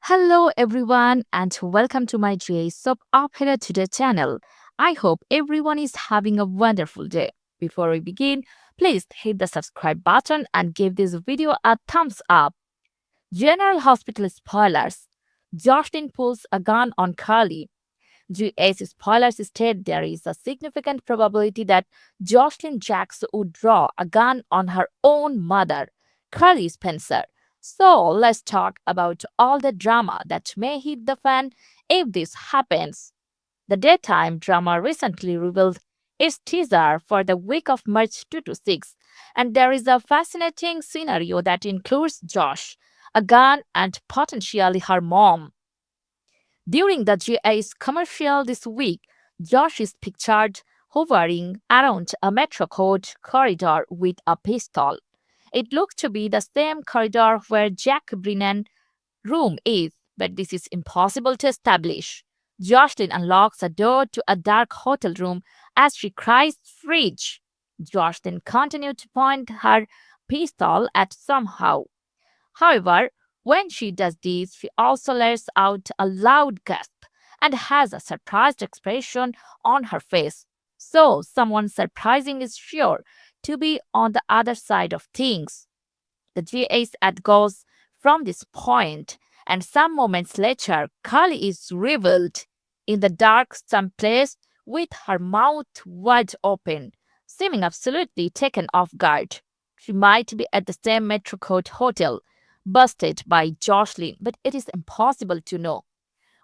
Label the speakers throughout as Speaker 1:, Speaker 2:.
Speaker 1: Hello everyone and welcome to my GA Soap Opera Today channel. I hope everyone is having a wonderful day. Before we begin, please hit the subscribe button and give this video a thumbs up. General Hospital spoilers. Joshlyn pulls a gun on Carly. GA's spoilers state there is a significant probability that Joshlyn Jacks would draw a gun on her own mother, Carly Spencer. So let's talk about all the drama that may hit the fan if this happens. The daytime drama recently revealed its teaser for the week of March 2 to 6, and there is a fascinating scenario that includes Josh, a gun, and potentially her mom. During the GA's commercial this week, Josh is pictured hovering around a Metro Court corridor with a pistol. It looks to be the same corridor where Jack Brennan's room is, but this is impossible to establish. Joshlyn unlocks a door to a dark hotel room as she cries fridge. Josh then continues to point her pistol at somehow. However, when she does this, she also lets out a loud gasp and has a surprised expression on her face. So, someone surprising is sure to be on the other side of things. The GA's ad goes from this point, and some moments later, Carly is revealed in the dark someplace with her mouth wide open, seeming absolutely taken off guard. She might be at the same Metro Court hotel busted by Joshlyn, but it is impossible to know.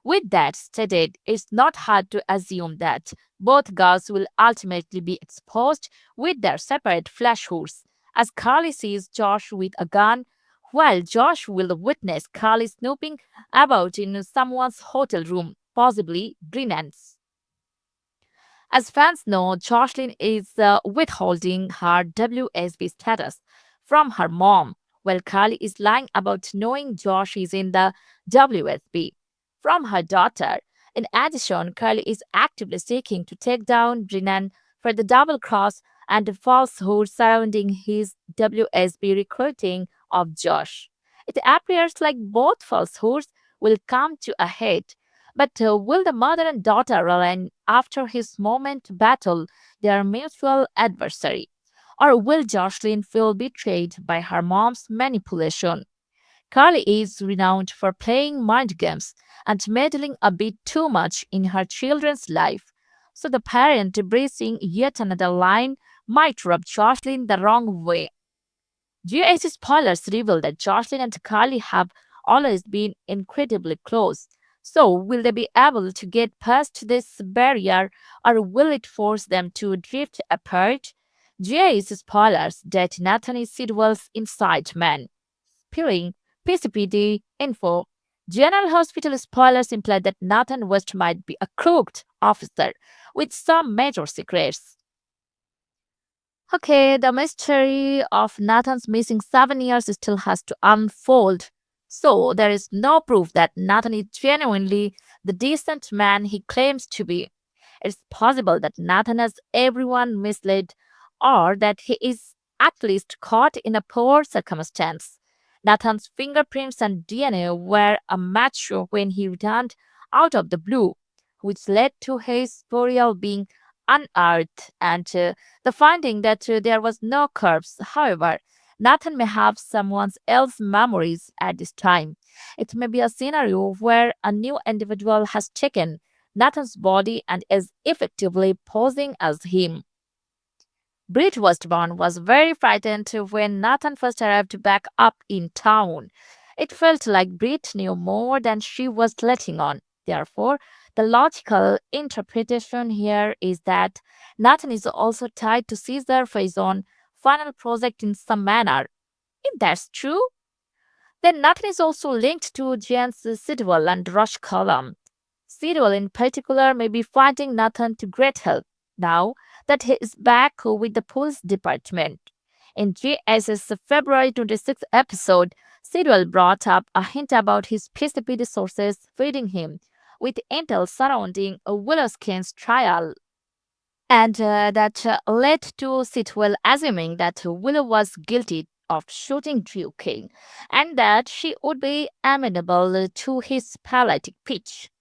Speaker 1: With that stated, it's not hard to assume that both girls will ultimately be exposed with their separate flash hoods, as Carly sees Josh with a gun, while Josh will witness Carly snooping about in someone's hotel room, possibly Brennan's. As fans know, Joshlyn is withholding her WSB status from her mom, while Carly is lying about knowing Josh is in the WSB from her daughter. In addition, Carly is actively seeking to take down Brennan for the double cross and the falsehood surrounding his WSB recruiting of Josh. It appears like both falsehoods will come to a head, but will the mother and daughter align after his moment battle their mutual adversary? Or will Jocelyn feel betrayed by her mom's manipulation? Carly is renowned for playing mind games and meddling a bit too much in her children's life, so the parent breathing yet another line might rub Jocelyn the wrong way. GAC spoilers reveal that Jocelyn and Carly have always been incredibly close. So, will they be able to get past this barrier or will it force them to drift apart? GA's spoilers that Nathan is Sidwell's inside man. Spilling PCPD info. General Hospital spoilers imply that Nathan West might be a crooked officer with some major secrets. Okay, the mystery of Nathan's missing 7 years still has to unfold. So, there is no proof that Nathan is genuinely the decent man he claims to be. It's possible that Nathan has everyone misled or that he is at least caught in a poor circumstance. Nathan's fingerprints and DNA were a match when he returned out of the blue, which led to his burial being unearthed and the finding that there was no corpse. However, Nathan may have someone else's memories at this time. It may be a scenario where a new individual has taken Nathan's body and is effectively posing as him. Bridge Westbourne was very frightened when Nathan first arrived back up in town. It felt like Brit knew more than she was letting on. Therefore, the logical interpretation here is that Nathan is also tied to Caesar for his own final project in some manner. If that's true, then Nathan is also linked to James Sidwell and Rush Column. Sidwell in particular may be finding Nathan to great help now that he is back with the police department. In GS's February 26th episode, Sidwell brought up a hint about his PCPD sources feeding him with intel surrounding Willowskin's trial, and that led to Sitwell assuming that Willow was guilty of shooting Drew King, and that she would be amenable to his paralytic pitch.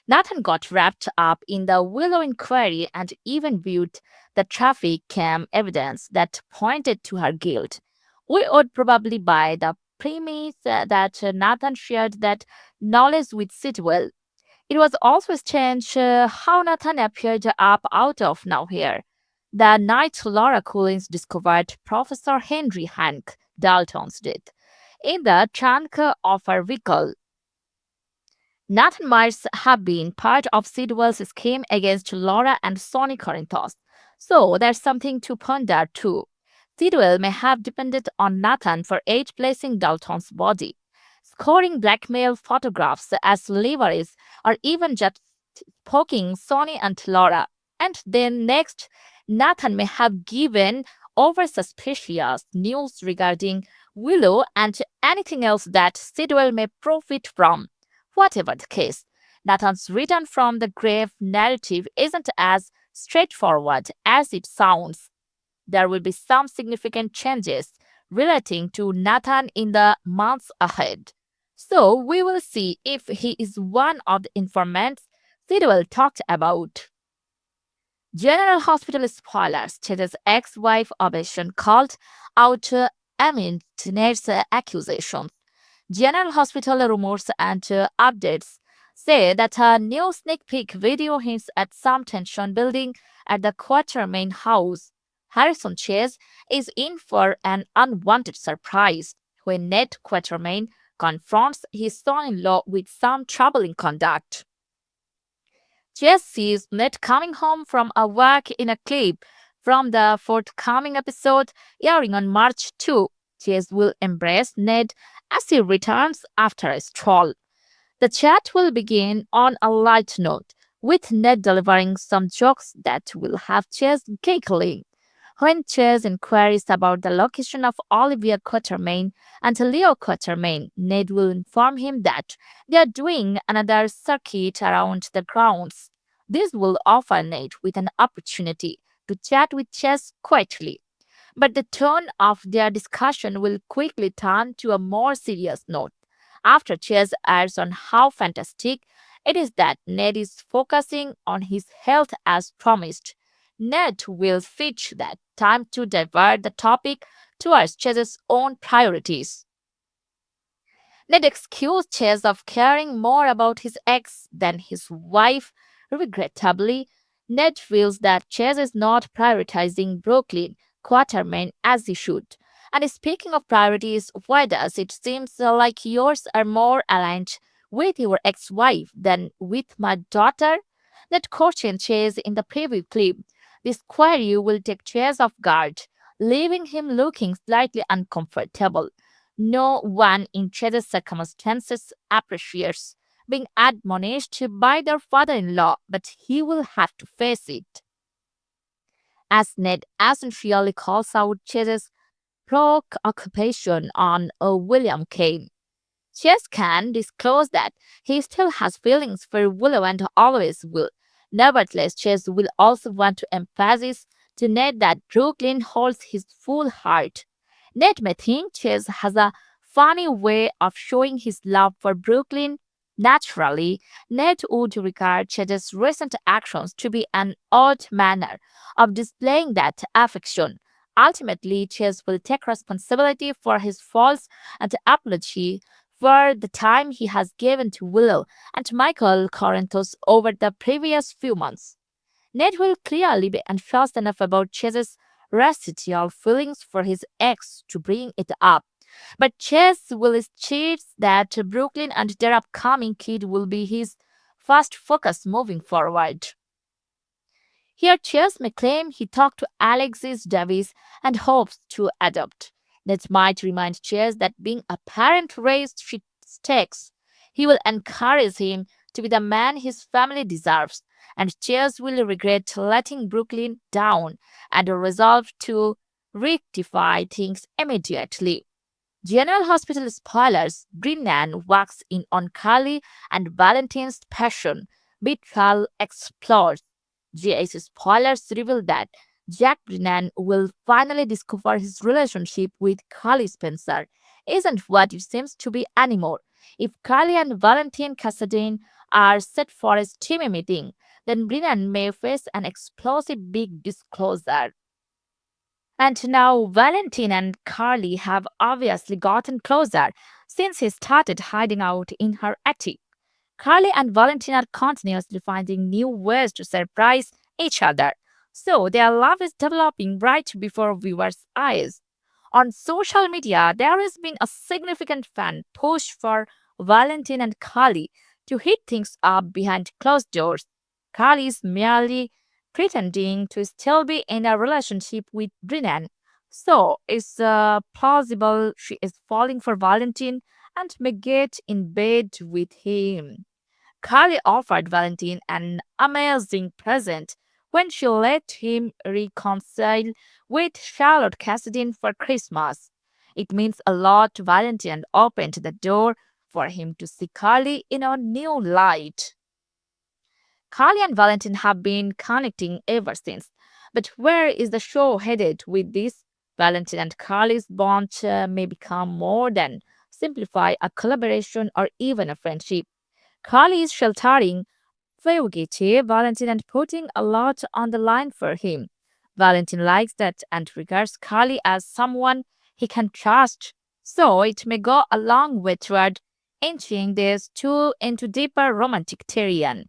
Speaker 1: Nathan got wrapped up in the Willow inquiry and even viewed the traffic cam evidence that pointed to her guilt. We would probably buy the premise that Nathan shared that knowledge with Sitwell. It was also strange how Nathan appeared up out of nowhere. The night Laura Collins discovered Professor Henry Hank Dalton's death in the trunk of her vehicle. Nathan might have been part of Sidwell's scheme against Laura and Sonny Corinthos. So there's something to ponder too. Sidwell may have depended on Nathan for aid placing Dalton's body, scoring blackmail photographs as leverage, or even just poking Sonny and Laura. And then next, Nathan may have given over suspicious news regarding Willow and anything else that Sidwell may profit from. Whatever the case, Nathan's return from the grave narrative isn't as straightforward as it sounds. There will be some significant changes relating to Nathan in the months ahead. So we will see if he is one of the informants Sidwell talked about. General Hospital spoilers: Ched's ex-wife Ovation called out Amin's accusations. General Hospital rumors and updates say that a new sneak peek video hints at some tension building at the Quartermaine house. Harrison Chase is in for an unwanted surprise when Ned Quartermaine confronts his son-in-law with some troubling conduct. Chase sees Ned coming home from a walk in a clip from the forthcoming episode airing on March 2. Chase will embrace Ned as he returns after a stroll. The chat will begin on a light note, with Ned delivering some jokes that will have Chase giggling. When Chase inquires about the location of Olivia Quartermaine and Leo Quartermaine, Ned will inform him that they are doing another circuit around the grounds. This will offer Ned with an opportunity to chat with Chase quietly. But the tone of their discussion will quickly turn to a more serious note. After Chase adds on how fantastic it is that Ned is focusing on his health as promised, Ned will fetch that time to divert the topic towards Chase's own priorities. Ned accused Chase of caring more about his ex than his wife. Regrettably, Ned feels that Chase is not prioritizing Brooklyn Quartermaine as he should. And speaking of priorities, why does it seem like yours are more aligned with your ex-wife than with my daughter? Ned cautioned Chase in the preview clip. This query will take Chase off guard, leaving him looking slightly uncomfortable. No one in Chase's circumstances appreciates being admonished by their father-in-law, but he will have to face it. As Ned essentially calls out Chase's preoccupation on William Kane. Chase can disclose that he still has feelings for Willow and always will. Nevertheless, Chase will also want to emphasize to Ned that Brooklyn holds his full heart. Ned may think Chase has a funny way of showing his love for Brooklyn. Naturally, Ned would regard Chase's recent actions to be an odd manner of displaying that affection. Ultimately, Chase will take responsibility for his faults and apology for the time he has given to Willow and Michael Corinthos over the previous few months. Ned will clearly be enthused enough about Chase's residual feelings for his ex to bring it up. But Chase will insist that Brooklyn and their upcoming kid will be his first focus moving forward. Here, Chase may claim he talked to Alexis Davis and hopes to adopt. Ned might remind Chase that being a parent raised stakes. He will encourage him to be the man his family deserves, and Chase will regret letting Brooklyn down and resolve to rectify things immediately. General Hospital spoilers: Brennan walks in on Carly and Valentin's passion. Betrayal explodes. GA's spoilers reveal that Jack Brennan will finally discover his relationship with Carly Spencer isn't what it seems to be anymore. If Carly and Valentin Cassadine are set for a steamy meeting, then Brennan may face an explosive big disclosure. And now Valentin and Carly have obviously gotten closer since he started hiding out in her attic. Carly and Valentin are continuously finding new ways to surprise each other. So their love is developing right before viewers' eyes. On social media, there has been a significant fan push for Valentin and Carly to heat things up behind closed doors. Carly is merely pretending to still be in a relationship with Brennan. So it's plausible she is falling for Valentin and may get in bed with him. Carly offered Valentin an amazing present when she let him reconcile with Charlotte Cassidine for Christmas. It means a lot to Valentin and opened the door for him to see Carly in a new light. Carly and Valentin have been connecting ever since. But where is the show headed with this? Valentin and Carly's bond may become more than simplify a collaboration or even a friendship. Carly is sheltering Feugici, Valentin and putting a lot on the line for him. Valentin likes that and regards Carly as someone he can trust. So it may go a long way toward inching these two into deeper romantic terrain.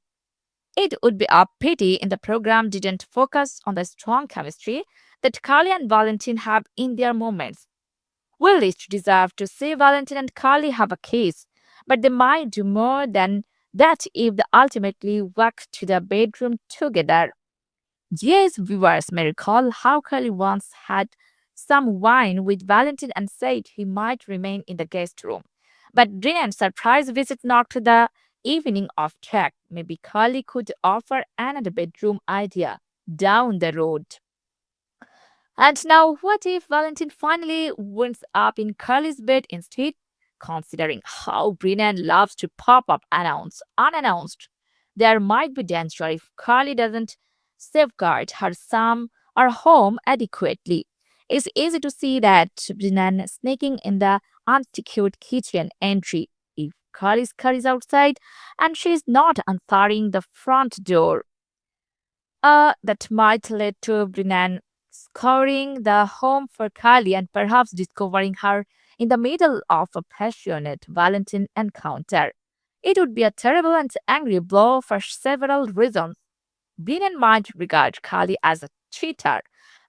Speaker 1: It would be a pity if the program didn't focus on the strong chemistry that Carly and Valentin have in their moments. We each deserve to see Valentin and Carly have a kiss, but they might do more than that if they ultimately walk to the bedroom together. Yes, viewers may recall how Carly once had some wine with Valentin and said he might remain in the guest room. But Brienne's surprise visit knocked the evening off track. Maybe Carly could offer another bedroom idea down the road. And now, what if Valentin finally winds up in Carly's bed instead? Considering how Brennan loves to pop up unannounced, there might be danger if Carly doesn't safeguard her son or home adequately. It's easy to see that Brennan sneaking in the unsecured kitchen entry if Carly's car is outside and she's not answering the front door. That might lead to Brennan scouring the home for Kylie and perhaps discovering her in the middle of a passionate Valentine encounter. It would be a terrible and angry blow for several reasons. Brennan might regard Kylie as a cheater,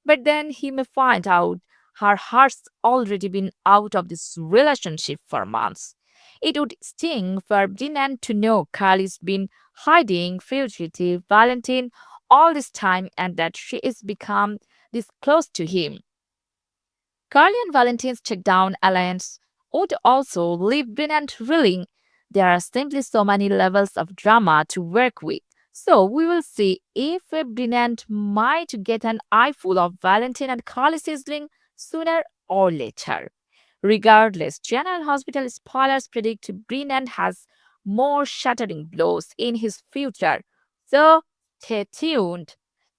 Speaker 1: but then he may find out her heart's already been out of this relationship for months. It would sting for Brennan to know Kylie's been hiding fugitive Valentine all this time and that she is become this close to him. Carly and Valentine's check-down alliance would also leave Brennan reeling. There are simply so many levels of drama to work with. So we will see if Brennan might get an eyeful of Valentine and Carly sizzling sooner or later. Regardless, General Hospital spoilers predict Brennan has more shattering blows in his future. So stay tuned.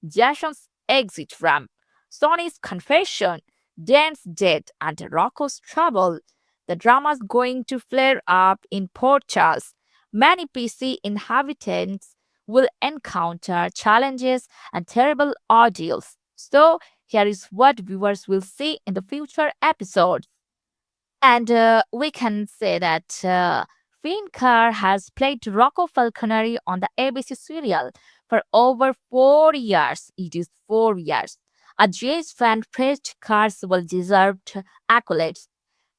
Speaker 1: Jason's exit ramp, Sonny's confession, Dan's death, and Rocco's trouble. The drama's going to flare up in Port Charles. Many PC inhabitants will encounter challenges and terrible ordeals. So, here is what viewers will see in the future episodes. And we can say that Finn Carr has played Rocco Falconeri on the ABC serial for over 4 years. It is 4 years. A Jays fan praised Carr's well-deserved accolades.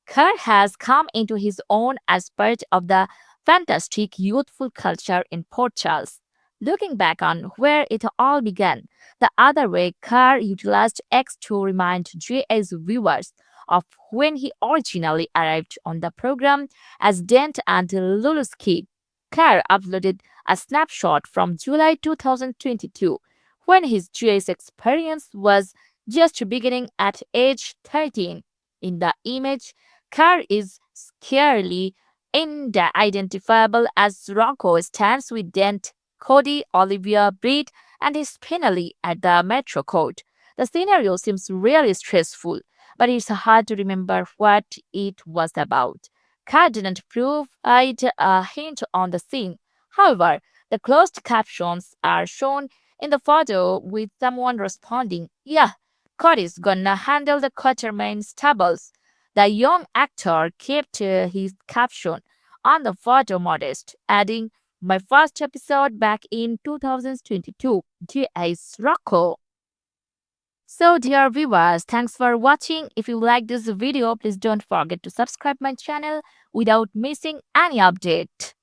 Speaker 1: Carr has come into his own as part of the fantastic youthful culture in Port Charles. Looking back on where it all began, the other way Carr utilized X to remind JA's viewers of when he originally arrived on the program as Dent and Lulu's kid. Carr uploaded a snapshot from July 2022 when his JA's experience was just beginning at age 13. In the image, Carr is scarily identifiable as Rocco stands with Dent, Cody, Olivia, Breed, and his Spinelli at the Metro Court. The scenario seems really stressful, but it's hard to remember what it was about. Kat didn't provide a hint on the scene. However, the closed captions are shown in the photo with someone responding, "Yeah, Cody's gonna handle the Quartermaines tables." The young actor kept his caption on the photo modest, adding, "My first episode back in 2022. G.S. Rocco." So, dear viewers, thanks for watching. If you like this video, please don't forget to subscribe my channel without missing any update.